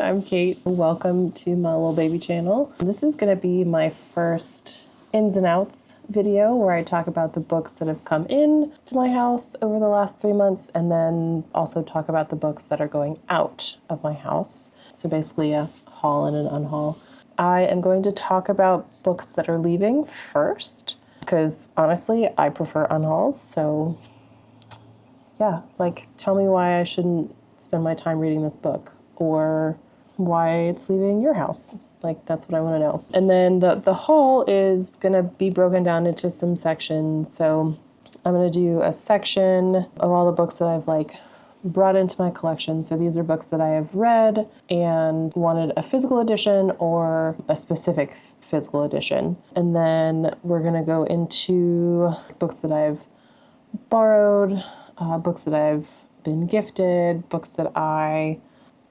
I'm Kate. Welcome to my little baby channel. This is going to be my first ins and outs video where I talk about the books that have come in to my house over the last 3 months, and then also talk about the books that are going out of my house. So basically a haul and an unhaul. I am going to talk about books that are leaving first, because honestly, I prefer unhauls. So yeah, tell me why I shouldn't spend my time reading this book, or why it's leaving your house. That's what I want to know. And then the haul is going to be broken down into some sections. So I'm going to do a section of all the books that I've brought into my collection. So these are books that I have read and wanted a physical edition or a specific physical edition. And then we're going to go into books that I've borrowed, books that I've been gifted, books that I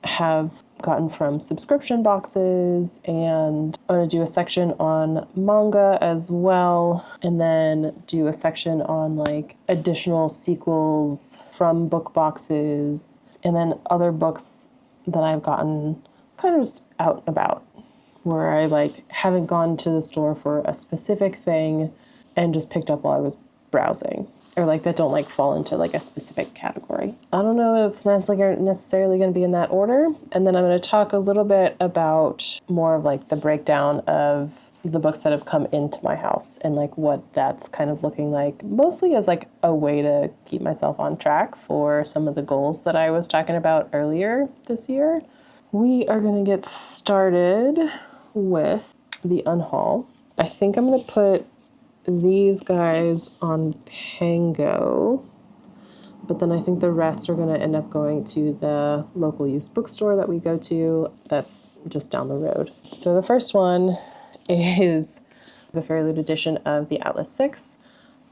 have gotten from subscription boxes, and I'm going to do a section on manga as well, and then do a section on additional sequels from book boxes, and then other books that I've gotten kind of just out and about, where I haven't gone to the store for a specific thing and just picked up while I was browsing, or that don't fall into a specific category. I don't know if it's necessarily going to be in that order. And then I'm going to talk a little bit about more of the breakdown of the books that have come into my house and what that's kind of looking like, mostly as a way to keep myself on track for some of the goals that I was talking about earlier this year. We are going to get started with the Unhaul. I think I'm going to put these guys on Pango, but then I think the rest are going to end up going to the local used bookstore that we go to that's just down the road. So the first one is the Fairy Loot edition of The Atlas Six.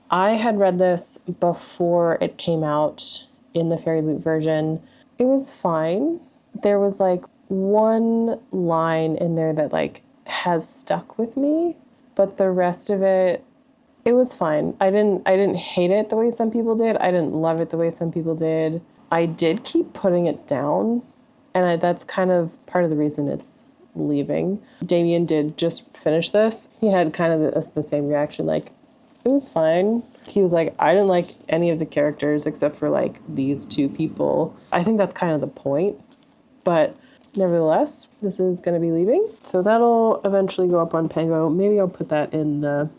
I had read this before it came out in the Fairy Loot version. It was fine. There was one line in there that has stuck with me, but the rest of it was fine. I didn't hate it the way some people did. I didn't love it the way some people did. I did keep putting it down, and that's kind of part of the reason it's leaving. Damien did just finish this. He had kind of the same reaction, it was fine. He was I didn't like any of the characters except for these two people. I think that's kind of the point, but nevertheless, this is going to be leaving. So that'll eventually go up on Pango. Maybe I'll put that in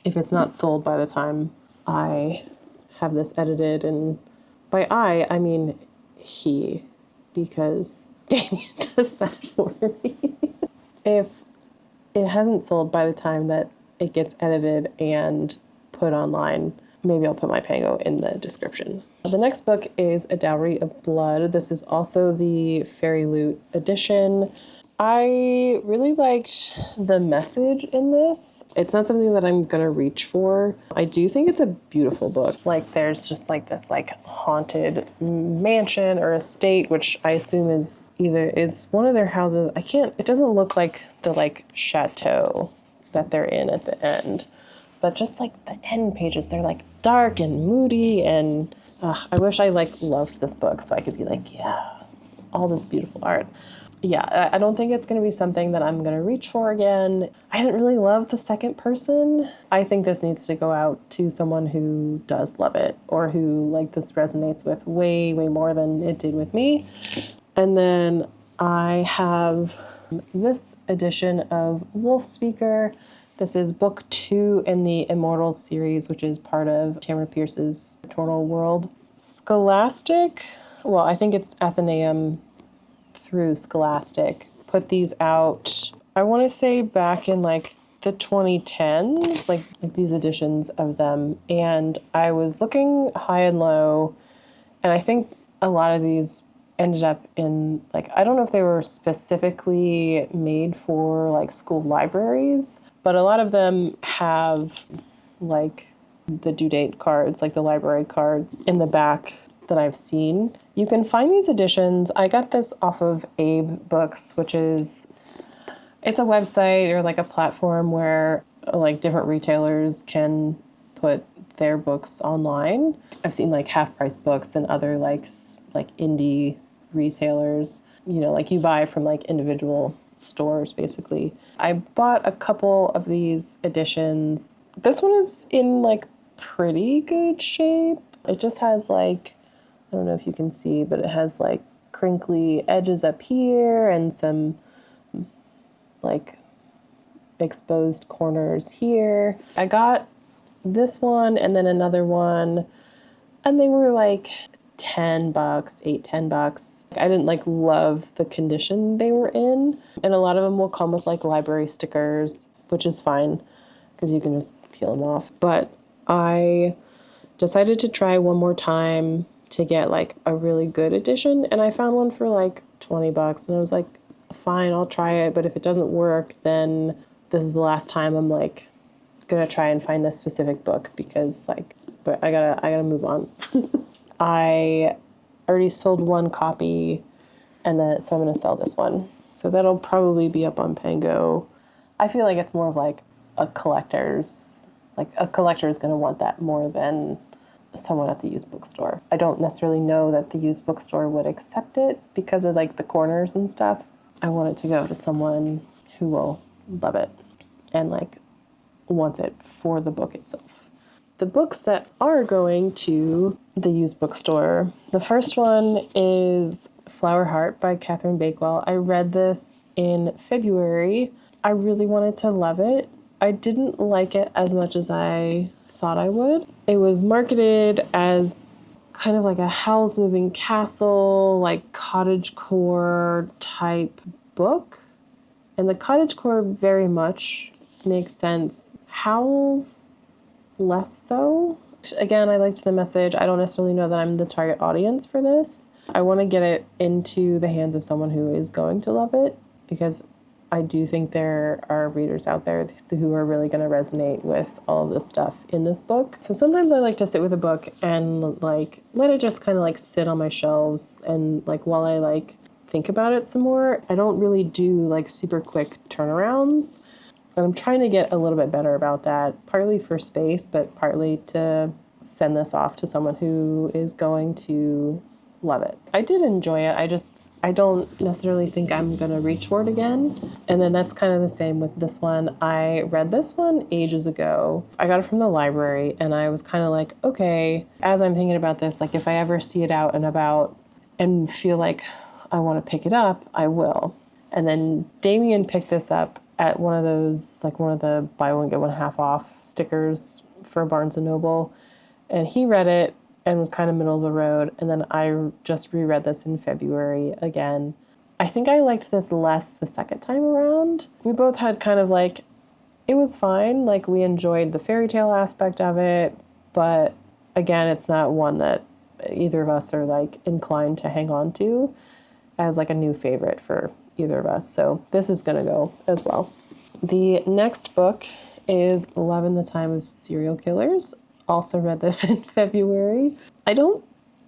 if it's not sold by the time I have this edited. And by I mean he, because Damien does that for me. If it hasn't sold by the time that it gets edited and put online, maybe I'll put my Pango in the description. The next book is A Dowry of Blood. This is also the Fairy Loot edition. I really liked the message in this. It's not something that I'm gonna reach for. I do think it's a beautiful book. There's just this haunted mansion or estate, which I assume is one of their houses. It doesn't look like the chateau that they're in at the end, but just the end pages, they're dark and moody, and I wish I loved this book so I could be yeah, all this beautiful art. Yeah, I don't think it's going to be something that I'm going to reach for again. I didn't really love the second person. I think this needs to go out to someone who does love it, or who this resonates with way, way more than it did with me. And then I have this edition of Wolf Speaker. This is book 2 in the Immortal series, which is part of Tamara Pierce's Eternal World. Scholastic, well, I think it's Athenaeum through Scholastic, put these out, I want to say back in the 2010s, these editions of them. And I was looking high and low, and I think a lot of these ended up in I don't know if they were specifically made for school libraries, but a lot of them have the due date cards, the library cards in the back that I've seen. You can find these editions. I got this off of Abe Books, which is, it's a website or a platform where different retailers can put their books online. I've seen Half Price Books and other indie retailers like you buy from like individual stores basically. I bought a couple of these editions. This one is in like pretty good shape. It just has like, I don't know if you can see, but it has like crinkly edges up here and some like exposed corners here. I got this one and then another one, and they were like $10, $8-10. I didn't like love the condition they were in, and a lot of them will come with like library stickers, which is fine because you can just peel them off. But I decided to try one more time to get like a really good edition, and I found one for like $20, and I was like, fine, I'll try it, but if it doesn't work, then this is the last time I'm like gonna try and find this specific book, because like, but I gotta move on. I already sold one copy, and then so I'm gonna sell this one. So that'll probably be up on Pango. I feel like it's more of like a collector's gonna want that more than someone at the used bookstore. I don't necessarily know that the used bookstore would accept it because of like the corners and stuff. I want it to go to someone who will love it and like want it for the book itself. The books that are going to the used bookstore, the first one is Flower Heart by Catherine Bakewell. I read this in February. I really wanted to love it. I didn't like it as much as I thought I would. It was marketed as kind of like a Howl's Moving Castle, like cottagecore type book. And the cottagecore very much makes sense. Howl's less so. Again, I liked the message. I don't necessarily know that I'm the target audience for this. I want to get it into the hands of someone who is going to love it, because I do think there are readers out there who are really going to resonate with all of this stuff in this book. So sometimes I like to sit with a book and like let it just kind of like sit on my shelves, and like while I like think about it some more. I don't really do like super quick turnarounds. And I'm trying to get a little bit better about that, partly for space, but partly to send this off to someone who is going to love it. I did enjoy it. I don't necessarily think I'm going to reach for it again. And then that's kind of the same with this one. I read this one ages ago. I got it from the library, and I was kind of like, okay, as I'm thinking about this, like if I ever see it out and about and feel like I want to pick it up, I will. And then Damien picked this up at one of those, like one of the buy one, get one half off stickers for Barnes & Noble. And he read it and was kind of middle of the road. And then I just reread this in February again. I think I liked this less the second time around. We both had kind of like, it was fine. Like we enjoyed the fairy tale aspect of it. But again, it's not one that either of us are like inclined to hang on to as like a new favorite for either of us. So this is going to go as well. The next book is Love in the Time of Serial Killers. Also read this in February. I don't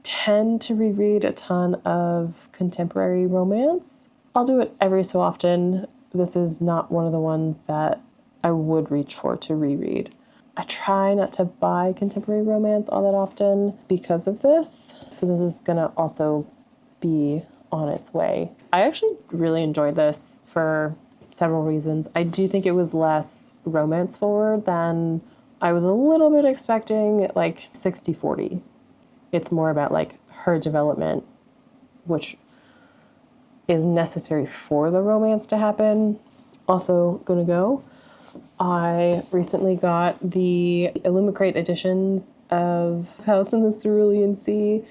tend to reread a ton of contemporary romance. I'll do it every so often. This is not one of the ones that I would reach for to reread. I try not to buy contemporary romance all that often because of this. So this is going to also be on its way. I actually really enjoyed this for several reasons. I do think it was less romance forward than I was a little bit expecting, like 60-40. It's more about like her development, which is necessary for the romance to happen. Also gonna go. I recently got the Illumicrate editions of House in the Cerulean Sea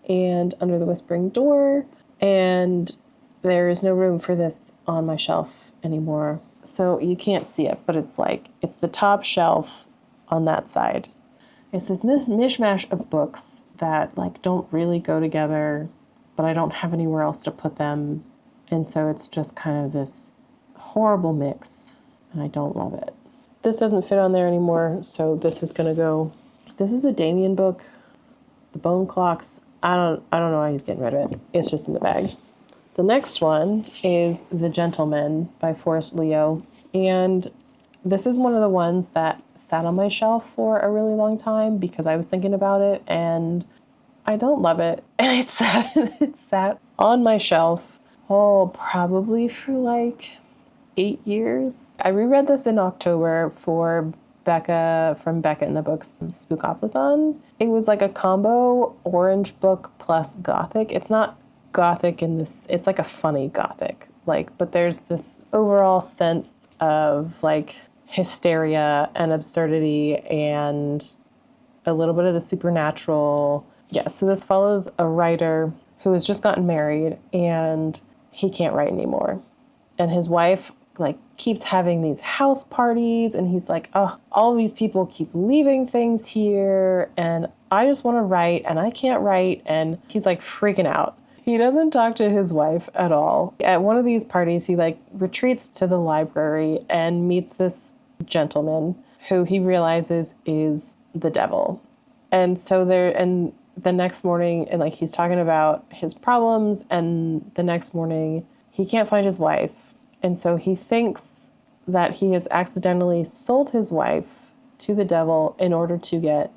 and Under the Whispering Door, and there is no room for this on my shelf anymore. So you can't see it, but it's like, it's the top shelf on that side. It's this mishmash of books that like don't really go together, but I don't have anywhere else to put them. And so it's just kind of this horrible mix, and I don't love it. This doesn't fit on there anymore, so this is gonna go. This is a Damien book. The Bone Clocks, I don't know why he's getting rid of it. It's just in the bag. The next one is The Gentleman by Forrest Leo, and this is one of the ones that sat on my shelf for a really long time because I was thinking about it, and I don't love it. And it sat on my shelf Oh, probably for like 8 years. I reread this in October for Becca from Becca in the Books Spookoplathon. It was like a combo orange book plus gothic. It's not gothic in this, it's like a funny gothic. Like, but there's this overall sense of like hysteria and absurdity and a little bit of the supernatural. Yeah, so this follows a writer who has just gotten married and he can't write anymore. And his wife like keeps having these house parties and he's like, oh, all these people keep leaving things here and I just want to write and I can't write, and he's like freaking out. He doesn't talk to his wife at all. At one of these parties, he like retreats to the library and meets this gentleman who he realizes is the devil. And so and the next morning, and like he's talking about his problems, and the next morning he can't find his wife. And so he thinks that he has accidentally sold his wife to the devil in order to get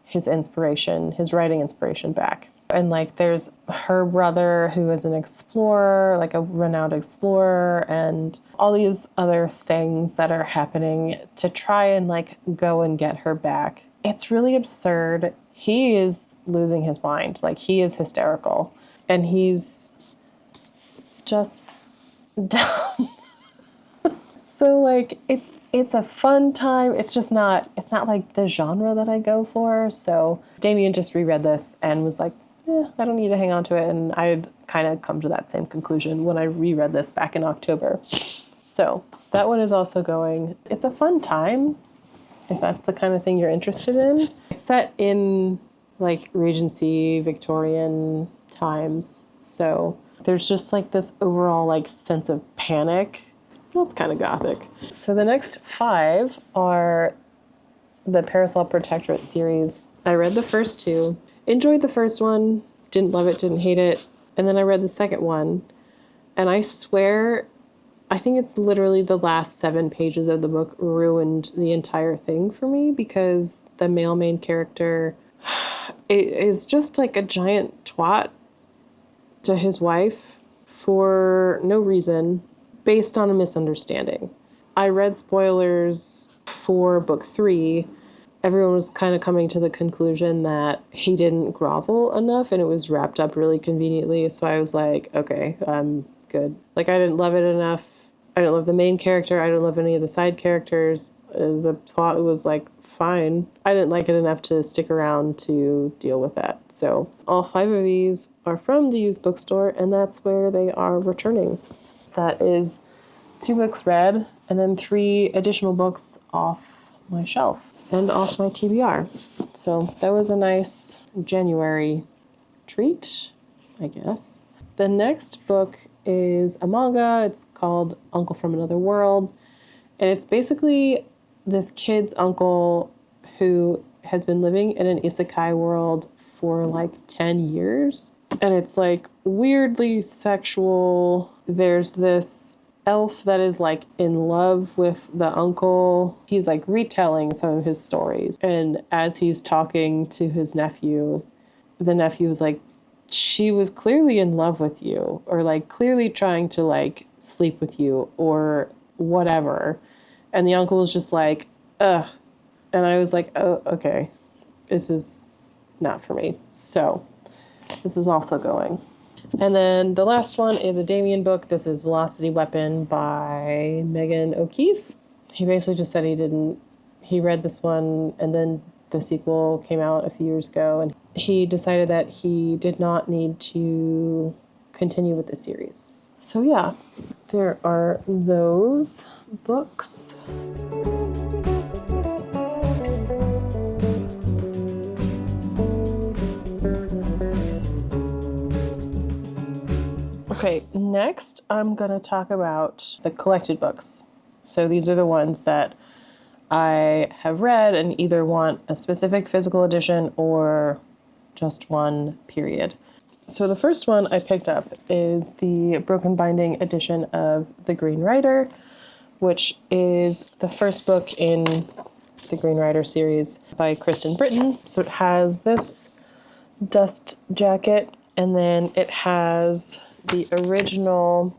his inspiration, his writing inspiration back. And like there's her brother who is an explorer, like a renowned explorer, and all these other things that are happening to try and like go and get her back. It's really absurd. He is losing his mind. Like he is hysterical and he's just dumb. So like it's a fun time. It's not like the genre that I go for. So Damien just reread this and was like, I don't need to hang on to it. And I'd kind of come to that same conclusion when I reread this back in October. So that one is also going. It's a fun time if that's the kind of thing you're interested in. It's set in like Regency, Victorian times. So there's just like this overall like sense of panic. That's kind of gothic. So the next 5 are the Parasol Protectorate series. I read the first 2. Enjoyed the first one, didn't love it, didn't hate it, and then I read the second one, and I swear, I think it's literally the last 7 pages of the book ruined the entire thing for me, because the male main character is just like a giant twat to his wife for no reason, based on a misunderstanding. I read spoilers for book 3. Everyone was kind of coming to the conclusion that he didn't grovel enough and it was wrapped up really conveniently. So I was like, okay, I'm good. Like, I didn't love it enough. I didn't love the main character. I didn't love any of the side characters. The plot was like fine. I didn't like it enough to stick around to deal with that. So all 5 of these are from the used bookstore, and that's where they are returning. That is 2 books read and then 3 additional books off my shelf and off my TBR. So that was a nice January treat, I guess. The next book is a manga. It's called Uncle from Another World. And it's basically this kid's uncle who has been living in an isekai world for like 10 years. And it's like weirdly sexual. There's this elf that is like in love with the uncle. He's like retelling some of his stories. And as he's talking to his nephew, the nephew is like, she was clearly in love with you, or like clearly trying to like sleep with you or whatever. And the uncle is just like, ugh. And I was like, oh, okay, this is not for me. So this is also going. And then the last one is a Damien book. This is Velocity Weapon by Megan O'Keefe. He basically just said he read this one and then the sequel came out a few years ago and he decided that he did not need to continue with the series. So yeah, there are those books. Okay, next I'm going to talk about the collected books. So these are the ones that I have read and either want a specific physical edition or just one, period. So the first one I picked up is the Broken Binding edition of The Green Rider, which is the first book in the Green Rider series by Kristen Britton. So it has this dust jacket, and then it has the original,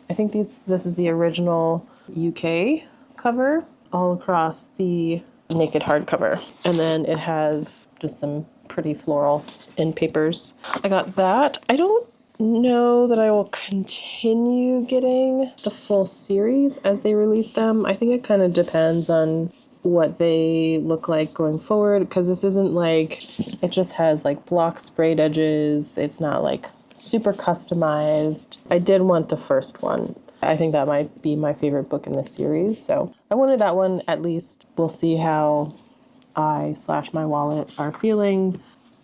I think this is the original UK cover all across the naked hardcover. And then it has just some pretty floral end papers. I got that. I don't know that I will continue getting the full series as they release them. I think it kind of depends on what they look like going forward, because this isn't like, it just has like block sprayed edges. It's not like super customized. I did want the first one. I think that might be my favorite book in this series, so I wanted that one at least. We'll see how I/my wallet are feeling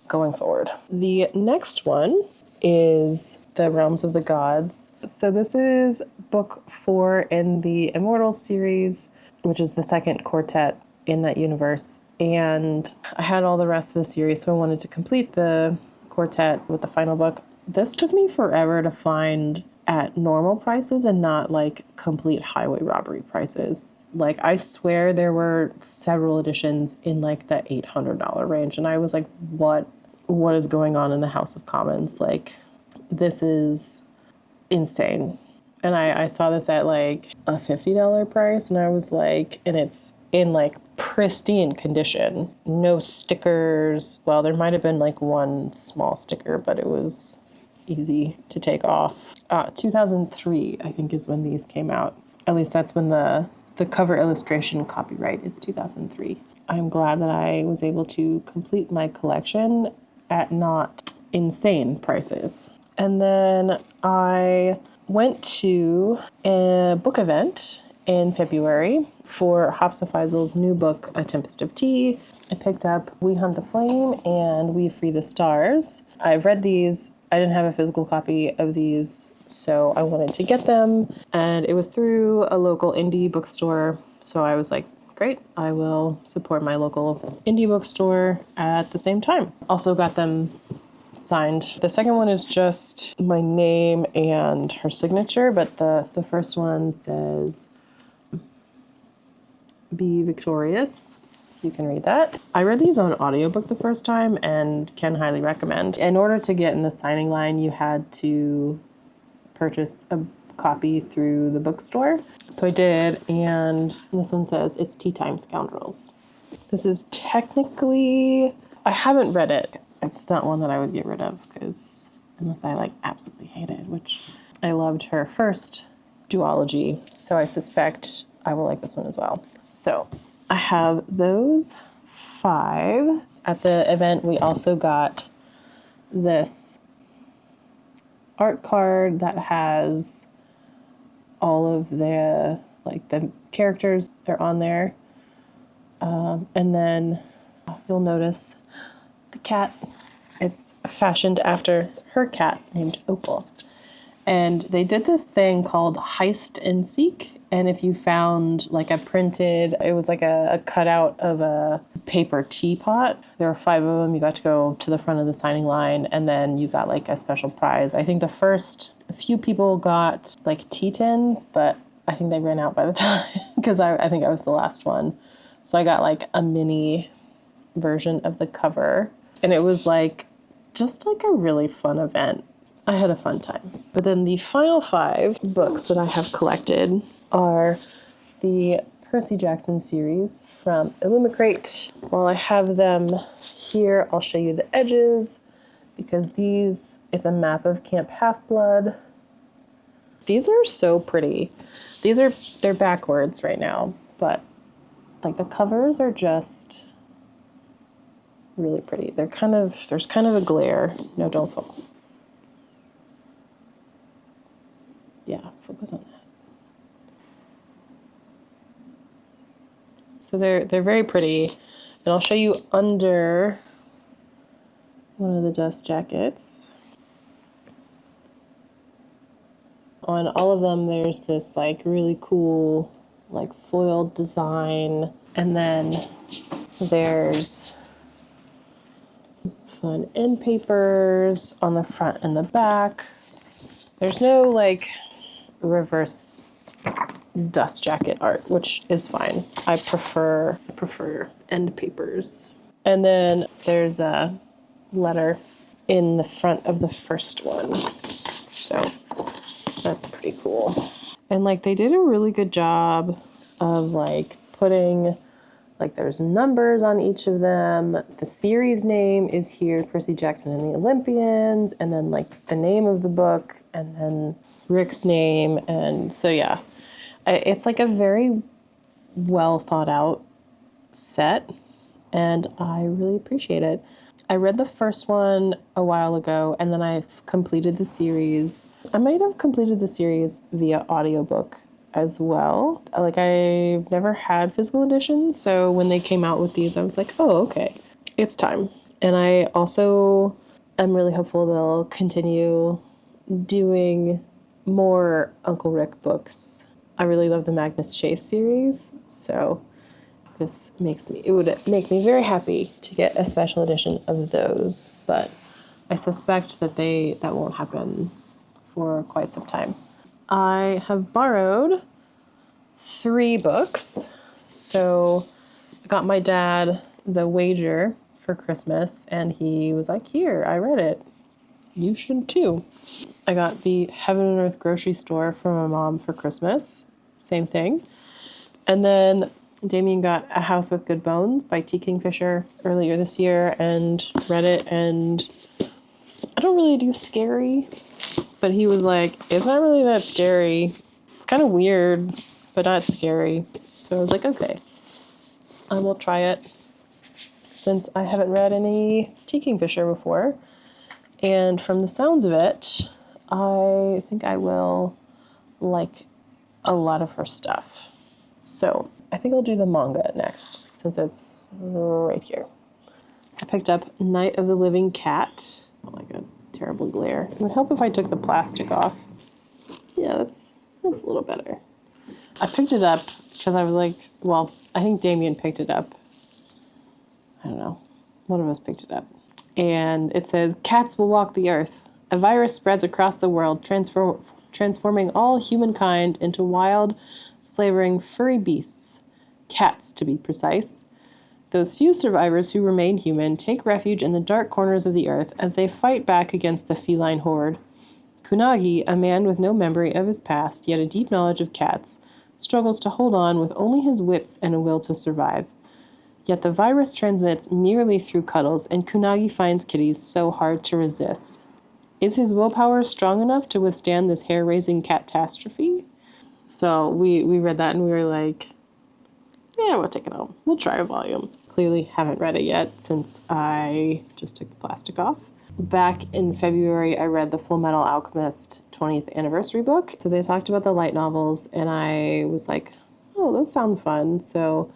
going forward. The next one is The Realms of the Gods. So this is book 4 in the Immortals series, which is the second quartet in that universe. And I had all the rest of the series, so I wanted to complete the quartet with the final book. This took me forever to find at normal prices and not like complete highway robbery prices. Like, I swear there were several editions in like the $800 range, and I was like, what is going on in the House of Commons? Like, this is insane. And I saw this at like a $50 price, and I was like, and it's in like pristine condition, no stickers. Well, there might have been like one small sticker, but it was easy to take off. 2003, I think, is when these came out. At least that's when the cover illustration copyright is 2003. I'm glad that I was able to complete my collection at not insane prices. And then I went to a book event in February for Hopsa Faisal's new book, A Tempest of Tea. I picked up We Hunt the Flame and We Free the Stars. I've read these. I didn't have a physical copy of these, so I wanted to get them. And it was through a local indie bookstore, so I was like, great, I will support my local indie bookstore at the same time. Also got them signed. The second one is just my name and her signature, but the first one says, Be Victorious. You can read that. I read these on audiobook the first time and can highly recommend. In order to get in the signing line, you had to purchase a copy through the bookstore. So I did, and this one says, It's Tea Time, Scoundrels. This is technically, I haven't read it. It's not one that I would get rid of, because unless I like absolutely hate it, which I loved her first duology, so I suspect I will like this one as well. So I have those 5. At the event, we also got this art card that has all of the characters. They're on there. And then you'll notice the cat. It's fashioned after her cat named Opal. And they did this thing called Heist and Seek. And if you found like it was like a cutout of a paper teapot. There were 5 of them. You got to go to the front of the signing line, and then you got like a special prize. I think a few people got like tea tins, but I think they ran out by the time, because I think I was the last one. So I got like a mini version of the cover, and it was like just like a really fun event. I had a fun time. But then the final 5 books that I have collected are the Percy Jackson series from Illumicrate. While I have them here, I'll show you the edges, because it's a map of Camp Half-Blood. These are so pretty. They're backwards right now, but like the covers are just really pretty. There's kind of a glare. No, don't focus. Yeah, focus on that. So they're very pretty. And I'll show you under one of the dust jackets. On all of them, there's this like really cool like foiled design. And then there's fun end papers on the front and the back. There's no like reverse dust jacket art, which is fine. I prefer end papers. And then there's a letter in the front of the first one. So that's pretty cool. And like they did a really good job of like putting, like there's numbers on each of them. The series name is here, Percy Jackson and the Olympians, and then like the name of the book, and then Rick's name. And so yeah, it's like a very well thought out set, and I really appreciate it. I read the first one a while ago, and then I completed the series. I might have completed the series via audiobook as well. Like, I've never had physical editions, so when they came out with these, I was like, oh, okay, it's time. And I also am really hopeful they'll continue doing more Uncle Rick books. I really love the Magnus Chase series, so it would make me very happy to get a special edition of those, but I suspect that that won't happen for quite some time. I have borrowed 3 books. So I got my dad The Wager for Christmas, and he was like, here, I read it. You should too. I got the Heaven and Earth grocery store for my mom for Christmas. Same thing. And then Damien got A House with Good Bones by T. Kingfisher earlier this year and read it, and I don't really do scary, but he was like, it's not really that scary. It's kind of weird, but not scary. So I was like, okay, I will try it since I haven't read any T. Kingfisher before. And from the sounds of it, I think I will like a lot of her stuff. So I think I'll do the manga next, since it's right here. I picked up Night of the Living Cat. Oh my god, terrible glare. It would help if I took the plastic off. Yeah, that's a little better. I picked it up because I was like, well, I think Damien picked it up. I don't know. One of us picked it up. And it says, cats will walk the earth. A virus spreads across the world, transforming all humankind into wild, slavering, furry beasts. Cats, to be precise. Those few survivors who remain human take refuge in the dark corners of the earth as they fight back against the feline horde. Kunagi, a man with no memory of his past, yet a deep knowledge of cats, struggles to hold on with only his wits and a will to survive. Yet the virus transmits merely through cuddles, and Kunagi finds kitties so hard to resist. Is his willpower strong enough to withstand this hair-raising catastrophe? So we read that and we were like, yeah, we'll take it home. We'll try a volume. Clearly haven't read it yet since I just took the plastic off. Back in February, I read the Full Metal Alchemist 20th anniversary book. So they talked about the light novels, and I was like, oh, those sound fun. So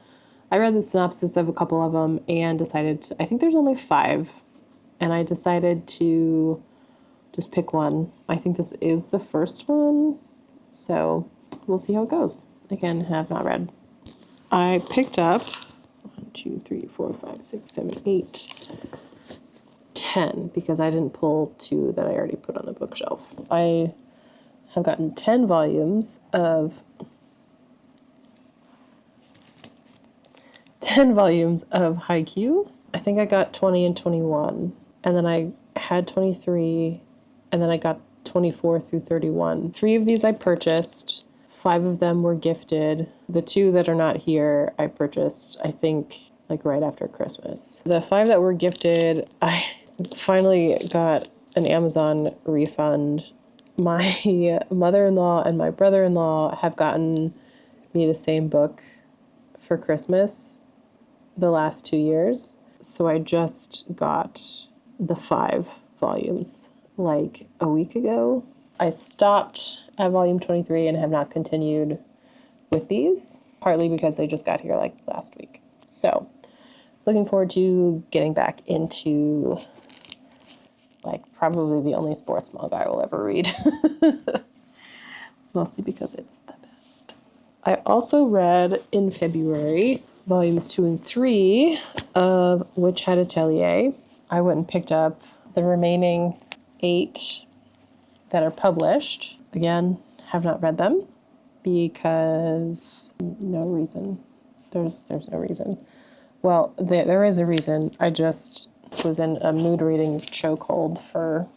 I read the synopsis of a couple of them and I think there's only 5, and I decided to just pick one. I think this is the first one, so we'll see how it goes. Again, have not read. I picked up 1, 2, 3, 4, 5, 6, 7, 8, 10, because I didn't pull 2 that I already put on the bookshelf. I have gotten 10 volumes of Haikyuu. I think I got 20 and 21, and then I had 23, and then I got 24 through 31. 3 of these I purchased. 5 of them were gifted. The 2 that are not here, I purchased, I think, like right after Christmas. The 5 that were gifted, I finally got an Amazon refund. My mother-in-law and my brother-in-law have gotten me the same book for Christmas the last 2 years. So I just got the 5 volumes like a week ago. I stopped at volume 23 and have not continued with these, partly because they just got here like last week. So looking forward to getting back into like probably the only sports manga I will ever read. Mostly because it's the best. I also read in February volumes 2 and 3 of Witch Hat Atelier. I went and picked up the remaining 8 that are published. Again, have not read them because no reason. There's no reason. Well, there is a reason. I just was in a mood reading chokehold for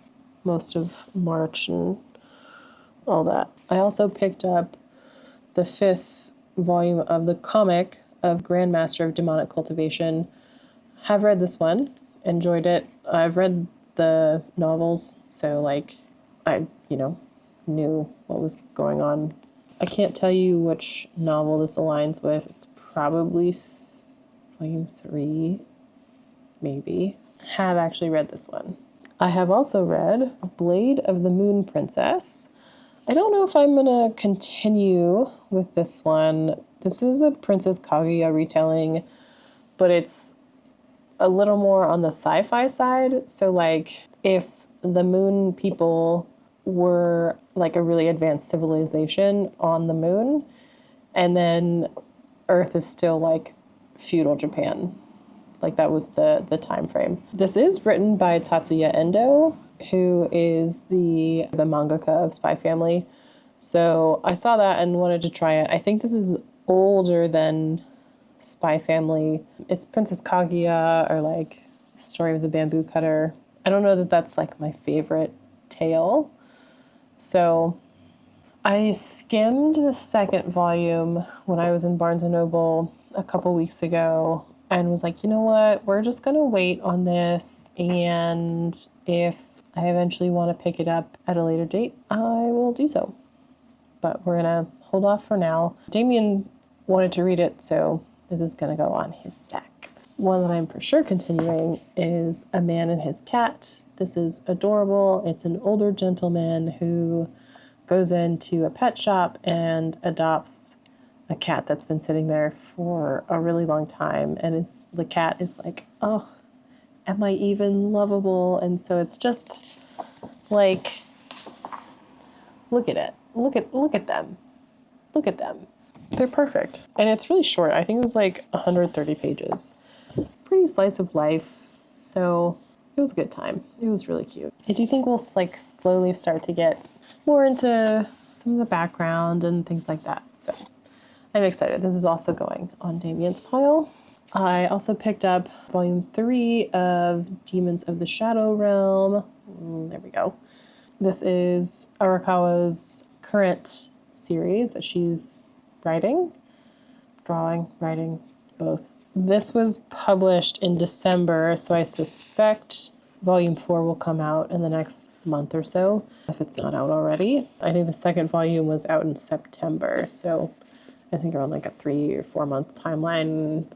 most of March and all that. I also picked up the 5th volume of the comic of Grandmaster of Demonic Cultivation. Have read this one, enjoyed it. I've read the novels, so like I, knew what was going on. I can't tell you which novel this aligns with. It's probably volume 3, maybe. Have actually read this one. I have also read Blade of the Moon Princess. I don't know if I'm gonna continue with this one. This is a Princess Kaguya retelling, but it's a little more on the sci-fi side. So like if the moon people were like a really advanced civilization on the moon, and then Earth is still like feudal Japan. Like that was the time frame. This is written by Tatsuya Endo, who is the mangaka of Spy Family. So I saw that and wanted to try it. I think this is older than Spy Family. It's Princess Kaguya, or like Story of the Bamboo Cutter. I don't know that that's like my favorite tale. So I skimmed the 2nd volume when I was in Barnes & Noble a couple weeks ago and was like, you know what, we're just going to wait on this, and if I eventually want to pick it up at a later date, I will do so. But we're going to hold off for now. Damien wanted to read it, so this is going to go on his stack. One that I'm for sure continuing is A Man and His Cat. This is adorable. It's an older gentleman who goes into a pet shop and adopts a cat that's been sitting there for a really long time, and the cat is like, oh, am I even lovable? And so it's just like, look at it. Look at them. Look at them. They're perfect. And it's really short. I think it was like 130 pages. Pretty slice of life. So it was a good time. It was really cute. I do think we'll like slowly start to get more into some of the background and things like that. So I'm excited. This is also going on Damien's pile. I also picked up volume 3 of Demons of the Shadow Realm. There we go. This is Arakawa's current series that she's writing, writing, both. This was published in December, so I suspect volume 4 will come out in the next month or so, if it's not out already. I think the 2nd volume was out in September, so I think around like a 3 or 4 month timeline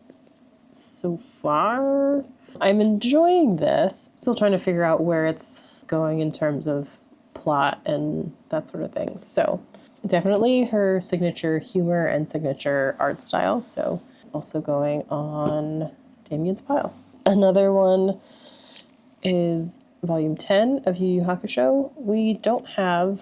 so far. I'm enjoying this. Still trying to figure out where it's going in terms of plot and that sort of thing. So definitely her signature humor and signature art style. So also going on Damien's pile. Another one is volume 10 of Yu Yu Hakusho. We don't have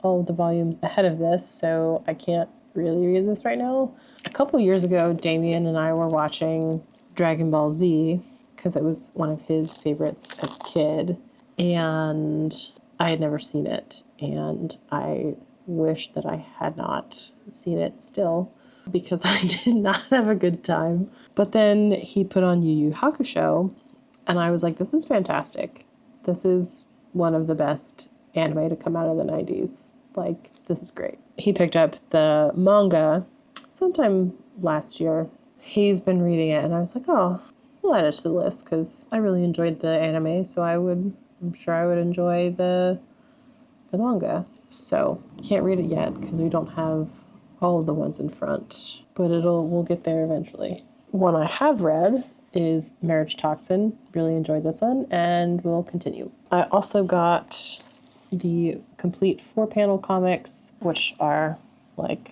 all of the volumes ahead of this, so I can't really read this right now. A couple years ago, Damien and I were watching Dragon Ball Z because it was one of his favorites as a kid, and I had never seen it, and I wish that I had not seen it still because I did not have a good time. But then he put on Yu Yu Hakusho, and I was like, this is fantastic. This is one of the best anime to come out of the 90s. Like, this is great. He picked up the manga sometime last year. He's been reading it, and I was like, oh, we'll add it to the list because I really enjoyed the anime, so I'm sure I would enjoy the manga. So, can't read it yet because we don't have all of the ones in front, but we'll get there eventually. One I have read is Marriage Toxin. Really enjoyed this one, and we'll continue. I also got the complete 4-panel comics, which are like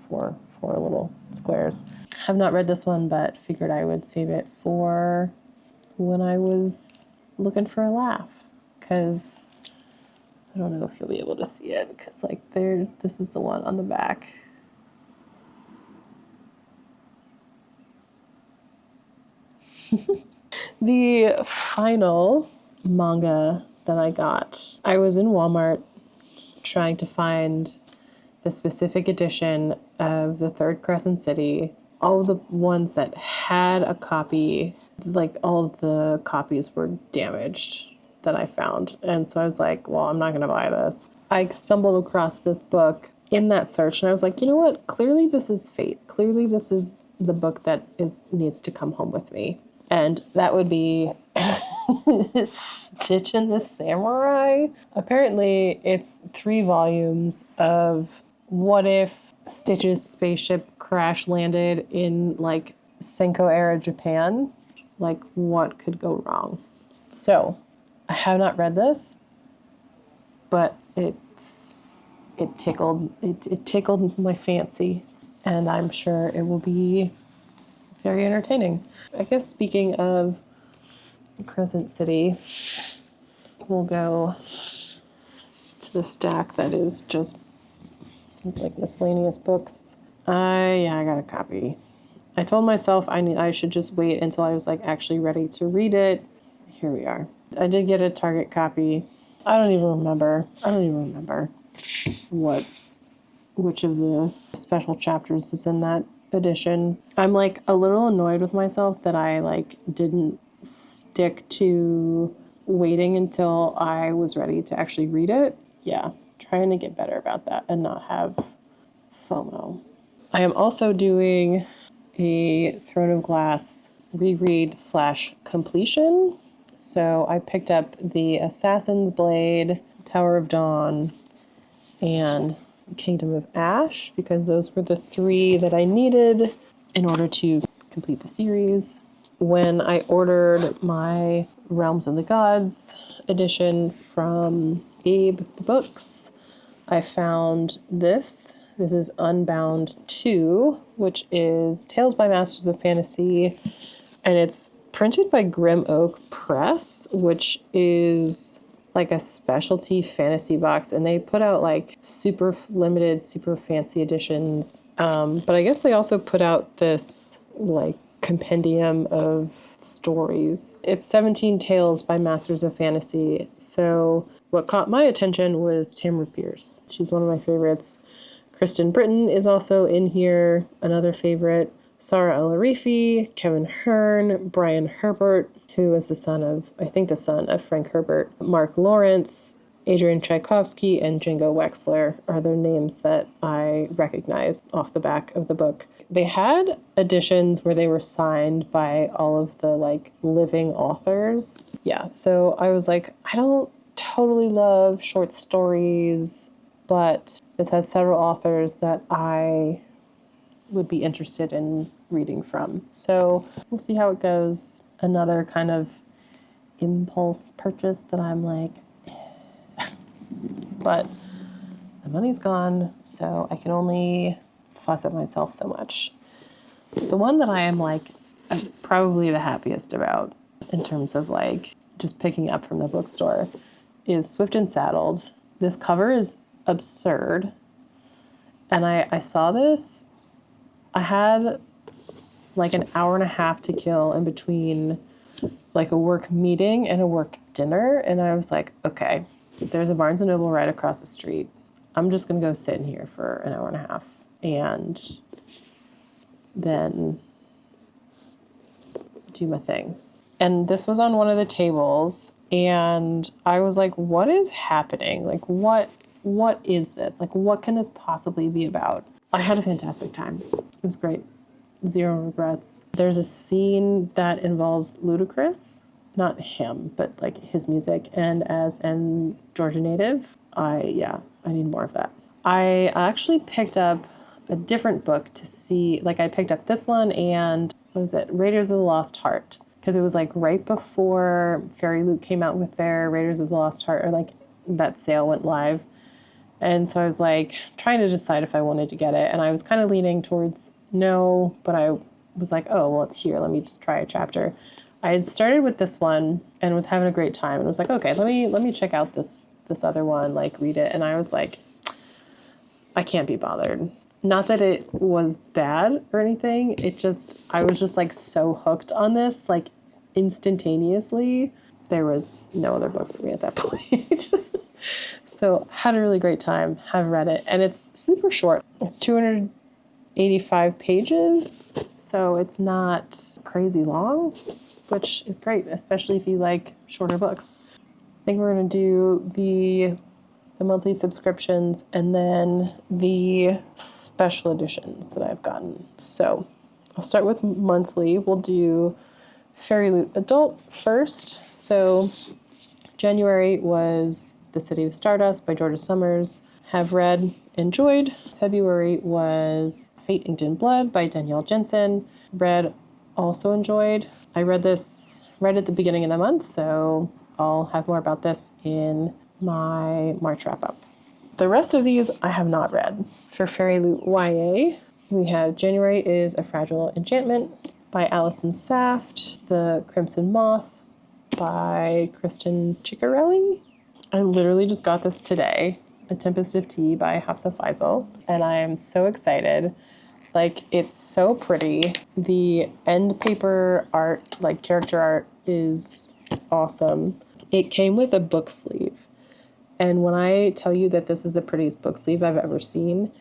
four little squares. Have not read this one, but figured I would save it for when I was looking for a laugh, because I don't know if you'll be able to see it, because like this is the one on the back. The final manga that I got, I was in Walmart trying to find the specific edition of the Third Crescent City. All of the ones that had a copy, like all of the copies were damaged. that I found. And so I was like, well, I'm not going to buy this. I stumbled across this book in that search, and I was like, you know what? Clearly this is fate. Clearly this is the book that needs to come home with me. And that would be Stitch and the Samurai. Apparently it's 3 volumes of what if Stitch's spaceship crash landed in like Senko era Japan. Like, what could go wrong? So I have not read this, but it tickled my fancy, and I'm sure it will be very entertaining. I guess speaking of Crescent City, we'll go to the stack that is just like miscellaneous books. I got a copy. I told myself I should just wait until I was like actually ready to read it. Here we are. I did get a Target copy. I don't even remember which of the special chapters is in that edition. I'm like a little annoyed with myself that I like didn't stick to waiting until I was ready to actually read it. Yeah, trying to get better about that and not have FOMO. I am also doing a Throne of Glass reread / completion. So I picked up the Assassin's Blade, Tower of Dawn, and Kingdom of Ash, because those were the 3 that I needed in order to complete the series. When I ordered my Realms of the Gods edition from Abe Books, I found this. This is Unbound 2, which is Tales by Masters of Fantasy, and it's printed by Grim Oak Press, which is like a specialty fantasy box, and they put out like super limited, super fancy editions. But I guess they also put out this like compendium of stories. It's 17 Tales by Masters of Fantasy. So what caught my attention was Tamara Pierce. She's one of my favorites. Kristen Britton is also in here, another favorite. Sarah El-Arifi, Kevin Hearn, Brian Herbert, who is the son of Frank Herbert, Mark Lawrence, Adrian Tchaikovsky, and Django Wexler are their names that I recognize off the back of the book. They had editions where they were signed by all of the like living authors. Yeah, so I was like, I don't totally love short stories, but this has several authors that I would be interested in reading from. So we'll see how it goes. Another kind of impulse purchase that I'm like, but the money's gone, so I can only fuss at myself so much. The one that I am like probably the happiest about in terms of like just picking up from the bookstore is Swift and Saddled. This cover is absurd. And I saw this. I had like an hour and a half to kill in between like a work meeting and a work dinner. And I was like, okay, there's a Barnes & Noble right across the street. I'm just going to go sit in here for an hour and a half and then do my thing. And this was on one of the tables, and I was like, what is happening? Like, what is this? Like, what can this possibly be about? I had a fantastic time. It was great. Zero regrets. There's a scene that involves Ludacris, not him, but like his music, and as an Georgia native, I need more of that. I actually picked up a different book to see, like I picked up this one and, what is it? Raiders of the Lost Heart. Because it was like right before Fairy Loot came out with their Raiders of the Lost Heart, or like that sale went live. And so I was like trying to decide if I wanted to get it. And I was kind of leaning towards no, but I was like, oh, well, it's here. Let me just try a chapter. I had started with this one and was having a great time and was like, okay, let me check out this other one, like read it. And I was like, I can't be bothered. Not that it was bad or anything. I was just like so hooked on this, like instantaneously. There was no other book for me at that point. So had a really great time, have read it. And it's super short. It's 285 pages. So it's not crazy long, which is great, especially if you like shorter books. think we're going to do the monthly subscriptions and then the special editions that I've gotten. So I'll start with monthly. We'll do Fairy Loot Adult first. So January was The City of Stardust by Georgia Summers. Have read, enjoyed. February was Fate Inked in Blood by Danielle Jensen. Read, also enjoyed. I read this right at the beginning of the month, so I'll have more about this in my March wrap-up. The rest of these I have not read. For Fairy Loot YA, we have January is A Fragile Enchantment by Alison Saft. The Crimson Moth by Kristen Ciccarelli. I literally just got this today. A Tempest of Tea by Hafsa Faisal, and I am so excited. Like, it's so pretty. The end paper art, like character art, is awesome. It came with a book sleeve. And when I tell you that this is the prettiest book sleeve I've ever seen,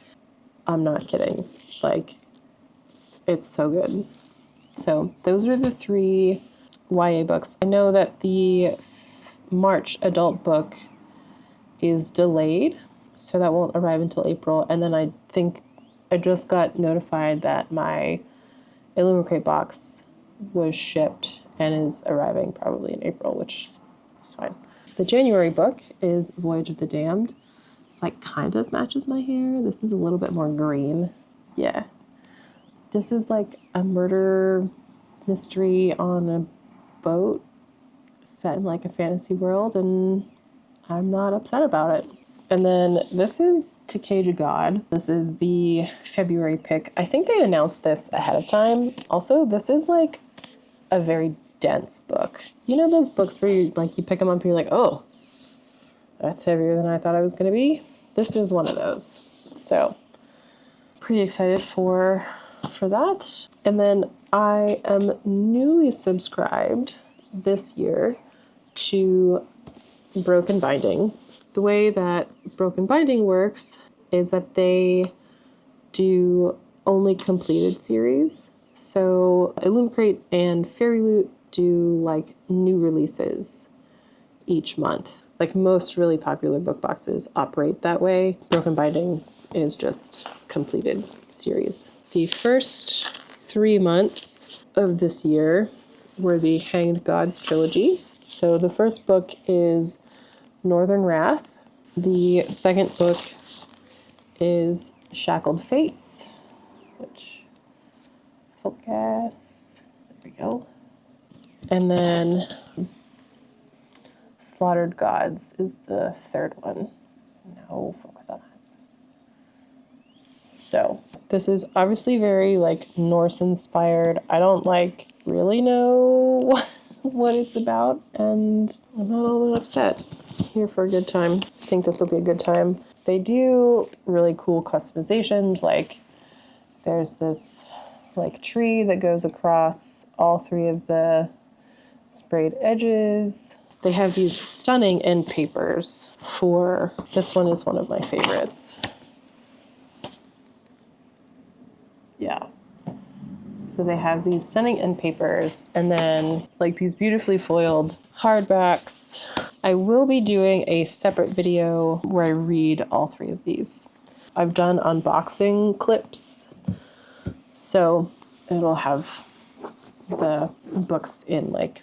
I'm not kidding. Like, it's so good. So those are the 3 YA books. I know that the March adult book is delayed, so that won't arrive until April. And then I think I just got notified that my Illumicrate box was shipped and is arriving probably in April, which is fine. The January book is Voyage of the Damned. It's like kind of matches my hair. This is a little bit more green. Yeah. This is like a murder mystery on a boat set in like a fantasy world, and I'm not upset about it. And then this is To Cage a God. This is the February pick. I think they announced this ahead of time. Also, this is like a very dense book. You know those books where you pick them up and you're like, oh, that's heavier than I thought it was going to be? This is one of those. So, pretty excited for that. And then I am newly subscribed this year to Broken Binding. The way that Broken Binding works is that they do only completed series. So Illumicrate and Fairy Loot do like new releases each month. Like most really popular book boxes operate that way. Broken Binding is just completed series. The first 3 months of this year were the Hanged Gods trilogy. So the first book is Northern Wrath. The second book is Shackled Fates, which focus, there we go. And then Slaughtered Gods is the third one. No, focus on that. So this is obviously very like Norse inspired. I don't like really know what it's about, and I'm not all that upset. Here for a good time. I think this will be a good time. They do really cool customizations, like there's this like tree that goes across all 3 of the sprayed edges. They have these stunning end papers for, this one is one of my favorites. Yeah. So they have these stunning end papers and then like these beautifully foiled hardbacks. I will be doing a separate video where I read all 3 of these. I've done unboxing clips, so it'll have the books in like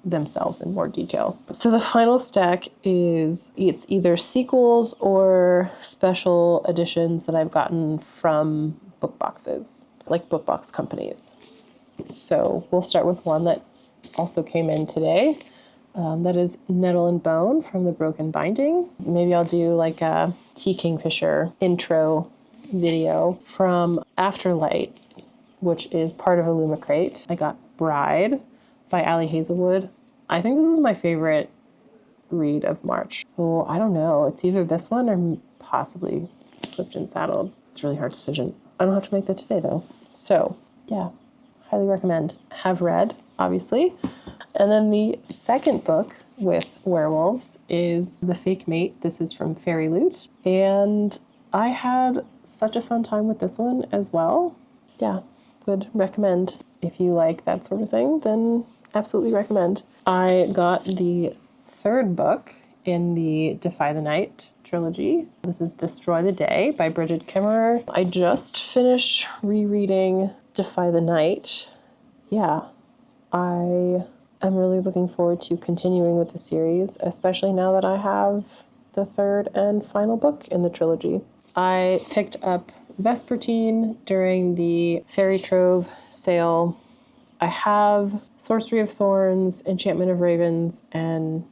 themselves in more detail. So the final stack is, it's either sequels or special editions that I've gotten from book boxes, like book box companies. So we'll start with one that also came in today. That is Nettle and Bone from the Broken Binding. Maybe I'll do like a T. Kingfisher intro video from Afterlight, which is part of Illumicrate. I got Bride by Ali Hazelwood. I think this is my favorite read of March. Oh, I don't know. It's either this one or possibly Swift and Saddled. It's a really hard decision. I don't have to make that today though. So yeah, highly recommend. Have read, obviously. And then the second book with werewolves is The Fake Mate. This is from Fairy Loot. And I had such a fun time with this one as well. Yeah, would recommend. If you like that sort of thing, then absolutely recommend. I got the third book in the Defy the Night trilogy. This is Destroy the Day by Bridget Kemmerer. I just finished rereading Defy the Night. Yeah, I am really looking forward to continuing with the series, especially now that I have the third and final book in the trilogy. I picked up Vespertine during the Fairy Trove sale. I have Sorcery of Thorns, Enchantment of Ravens, and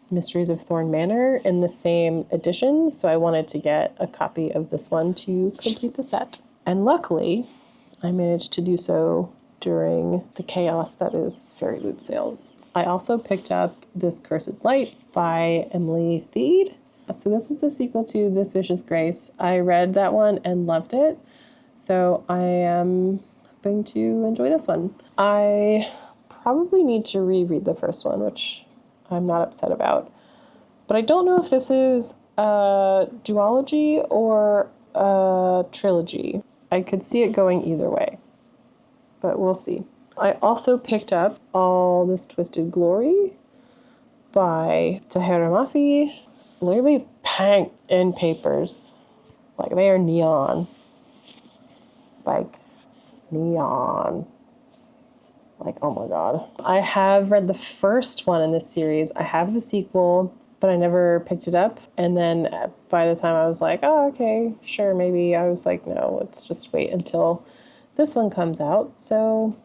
Mysteries of Thorn Manor in the same edition, so I wanted to get a copy of this one to complete the set. And luckily, I managed to do so during the chaos that is Fairy Loot sales. I also picked up This Cursed Light by Emily Theed. So this is the sequel to This Vicious Grace. I read that one and loved it, so I am hoping to enjoy this one. I probably need to reread the first one, which I'm not upset about. But I don't know if this is a duology or a trilogy. I could see it going either way, but we'll see. I also picked up All This Twisted Glory by Tahira Mafi. Literally is packed in papers. Like, they are neon. Like, neon. Like, oh my god. I have read the first one in this series. I have the sequel, but I never picked it up. And then by the time I was like, oh, okay, sure, maybe, I was like, no, let's just wait until this one comes out. So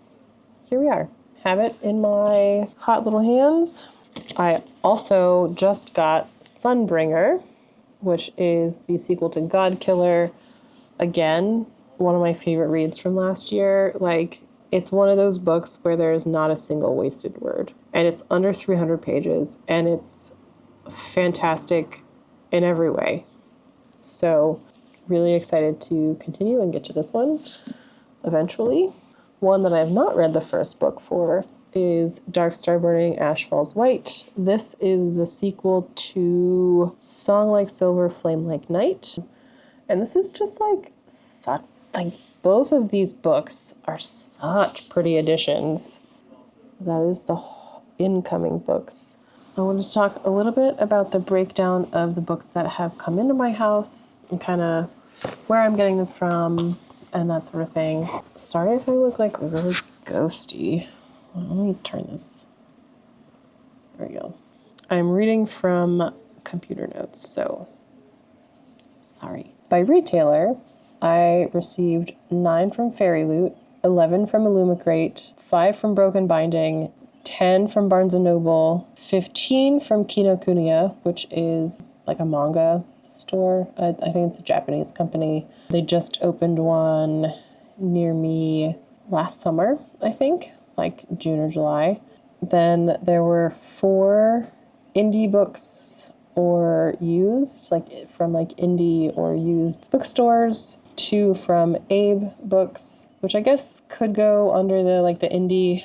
here we are. Have it in my hot little hands. I also just got Sunbringer, which is the sequel to Godkiller. Again, one of my favorite reads from last year. Like, it's one of those books where there's not a single wasted word. And it's under 300 pages, and it's fantastic in every way. So, really excited to continue and get to this one eventually. One that I have not read the first book for is Dark Star Burning, Ash Falls White. This is the sequel to Song Like Silver, Flame Like Night. And this is just like such, like, both of these books are such pretty additions. That is the incoming books. I want to talk a little bit about the breakdown of the books that have come into my house and kind of where I'm getting them from and that sort of thing. Sorry if I look like really ghosty. Let me turn this. There we go. I'm reading from computer notes, so sorry. By retailer, I received 9 from Fairy Loot, 11 from Illumicrate, 5 from Broken Binding, 10 from Barnes & Noble, 15 from Kinokuniya, which is like a manga store. I think it's a Japanese company. They just opened one near me last summer, I think, like June or July. Then there were 4 indie books or used, like from like indie or used bookstores, 2 from Abe Books, which I guess could go under the like the indie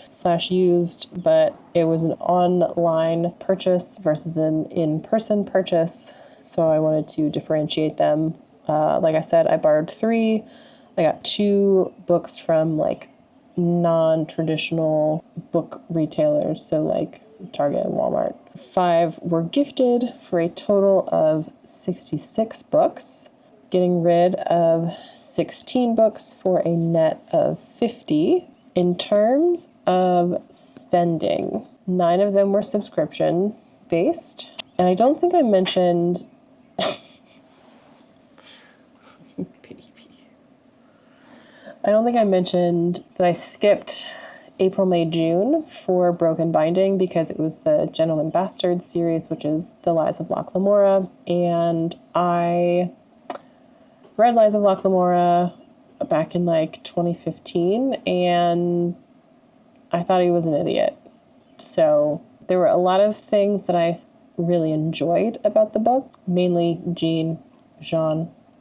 / used, but it was an online purchase versus an in-person purchase. So I wanted to differentiate them. Like I said, I borrowed 3. I got 2 books from like non-traditional book retailers, so like Target and Walmart. 5 were gifted for a total of 66 books, getting rid of 16 books for a net of 50. In terms of spending, 9 of them were subscription based, and I don't think I mentioned that I skipped April, May, June for Broken Binding because it was the Gentleman Bastards series, which is The Lies of Locke Lamora. And I read Lies of Locke Lamora back in like 2015, and I thought he was an idiot. So there were a lot of things that I really enjoyed about the book, mainly Jean,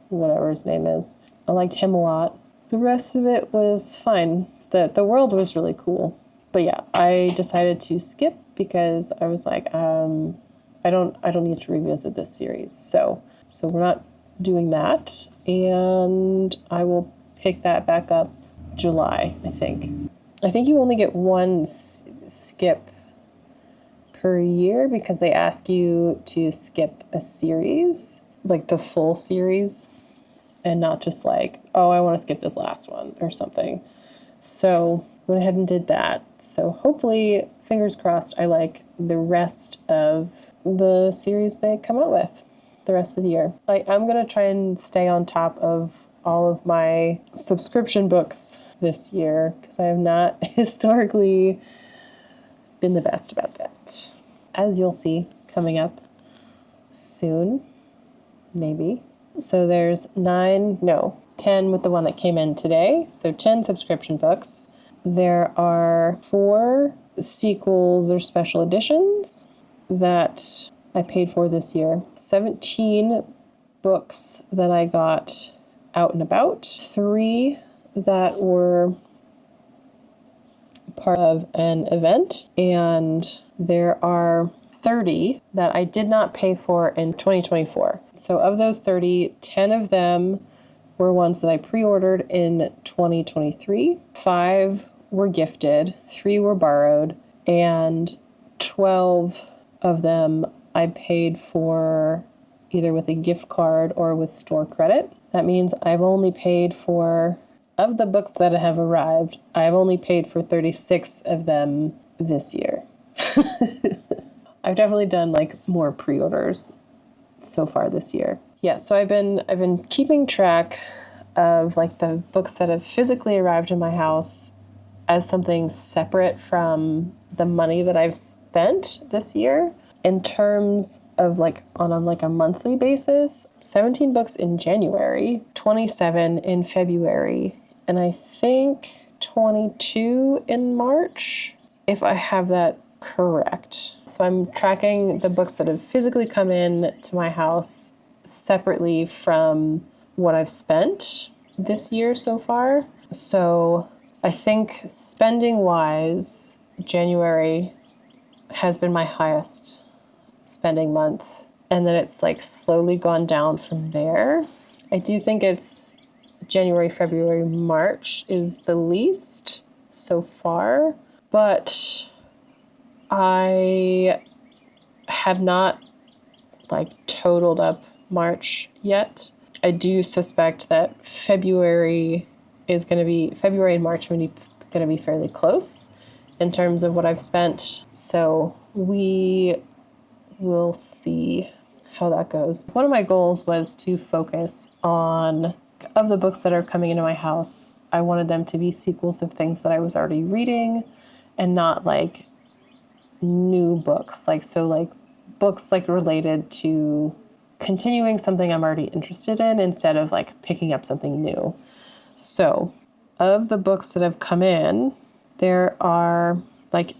whatever his name is. I liked him a lot. The rest of it was fine. The world was really cool. But yeah, I decided to skip because I was like, I don't need to revisit this series. So we're not doing that. And I will pick that back up July, I think. I think you only get one skip per year because they ask you to skip a series, like the full series, and not just like, oh, I want to skip this last one or something. So went ahead and did that. So hopefully, fingers crossed, I like the rest of the series they come out with the rest of the year. I'm going to try and stay on top of all of my subscription books this year because I have not historically been the best about that. As you'll see coming up soon, maybe. So there's 10 with the one that came in today. So 10 subscription books. There are 4 sequels or special editions that I paid for this year. 17 books that I got out and about. 3 that were part of an event. And there are 30 that I did not pay for in 2024. So of those 30, 10 of them were ones that I pre-ordered in 2023. 5 were gifted, 3 were borrowed, and 12 of them I paid for either with a gift card or with store credit. That means I've only paid for, of the books that have arrived, I've only paid for 36 of them this year. I've definitely done like more pre-orders so far this year. Yeah, so I've been keeping track of like the books that have physically arrived in my house as something separate from the money that I've spent this year in terms of like on a monthly basis. 17 books in January, 27 in February, and I think 22 in March, if I have that correct. So I'm tracking the books that have physically come in to my house separately from what I've spent this year so far. So I think spending wise, January has been my highest spending month, and then it's like slowly gone down from there. I do think it's January, February, March is the least so far, but I have not like totaled up March yet. I do suspect that February and March are going to be fairly close in terms of what I've spent. So we will see how that goes. One of my goals was to focus on, of the books that are coming into my house, I wanted them to be sequels of things that I was already reading and not like new books. Like books like related to continuing something I'm already interested in instead of like picking up something new. So of the books that have come in, there are like,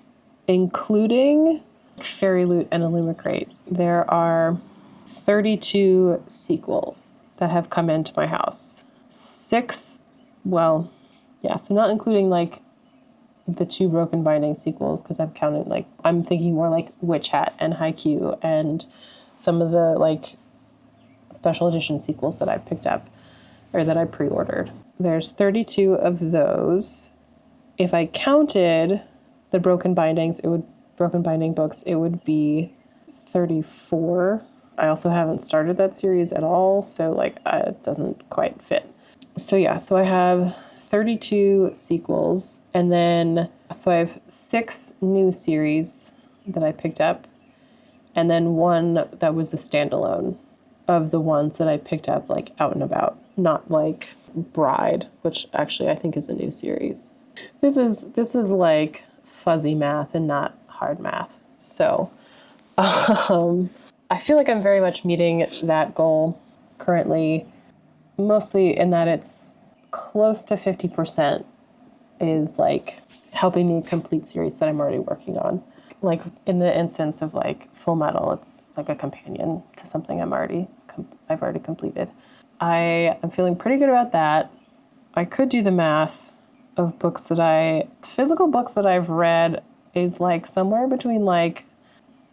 including Fairy Loot and Illumicrate, there are 32 sequels that have come into my house. 6, so not including like the 2 Broken Binding sequels, because I've counted like, I'm thinking more like Witch Hat and Haikyuu and some of the like special edition sequels that I picked up or that I pre-ordered. There's 32 of those. If I counted the Broken Binding books, it would be 34. I also haven't started that series at all, so like it doesn't quite fit. So yeah, so I have 32 sequels, and then so I have 6 new series that I picked up, and then 1 that was a standalone of the ones that I picked up like out and about, not like Bride, which actually I think is a new series. This is like fuzzy math and not hard math. So I feel like I'm very much meeting that goal currently, mostly in that it's close to 50% is like helping me complete series that I'm already working on. Like in the instance of like Full Metal, it's like a companion to something I've already completed. I am feeling pretty good about that. I could do the math of physical books that I've read is like somewhere between like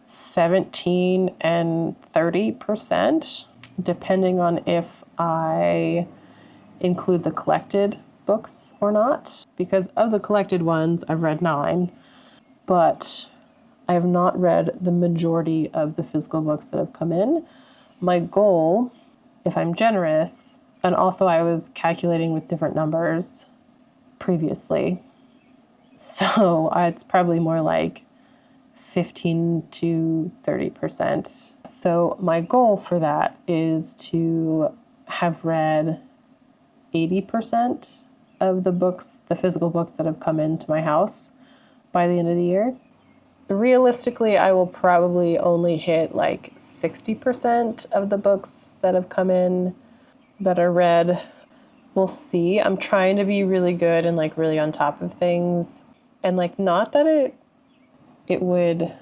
17 and 30%, depending on if I include the collected books or not. Because of the collected ones, I've read 9, but I have not read the majority of the physical books that have come in. My goal, if I'm generous, and also I was calculating with different numbers previously, so it's probably more like 15 to 30%. So my goal for that is to have read 80% of the books, the physical books that have come into my house by the end of the year. Realistically, I will probably only hit like 60% of the books that have come in that are read. We'll see. I'm trying to be really good and like really on top of things. And like, not that it would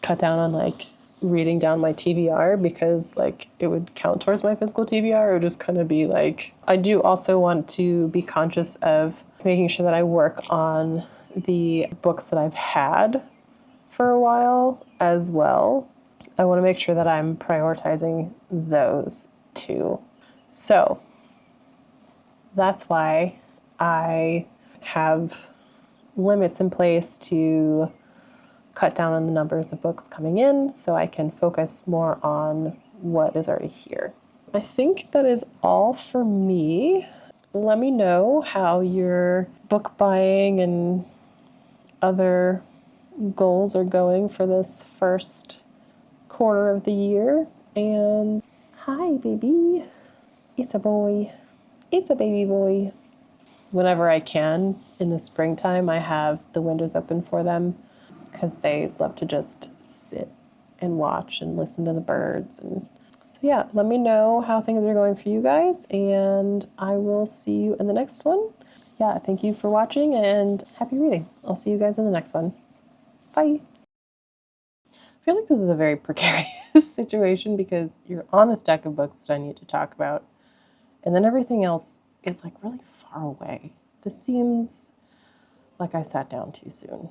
cut down on like reading down my TBR, because like it would count towards my physical TBR. It would just kind of be like, I do also want to be conscious of making sure that I work on the books that I've had for a while as well. I want to make sure that I'm prioritizing those too. So that's why I have limits in place to cut down on the numbers of books coming in so I can focus more on what is already here. I think that is all for me. Let me know how your book buying and other goals are going for this first quarter of the year. And hi, baby. It's a boy. It's a baby boy. Whenever I can in the springtime, I have the windows open for them because they love to just sit and watch and listen to the birds. And so yeah, let me know how things are going for you guys, and I will see you in the next one. Yeah, thank you for watching and happy reading. I'll see you guys in the next one. Bye. I feel like this is a very precarious situation because you're on a stack of books that I need to talk about, and then everything else is like really far away. This seems like I sat down too soon.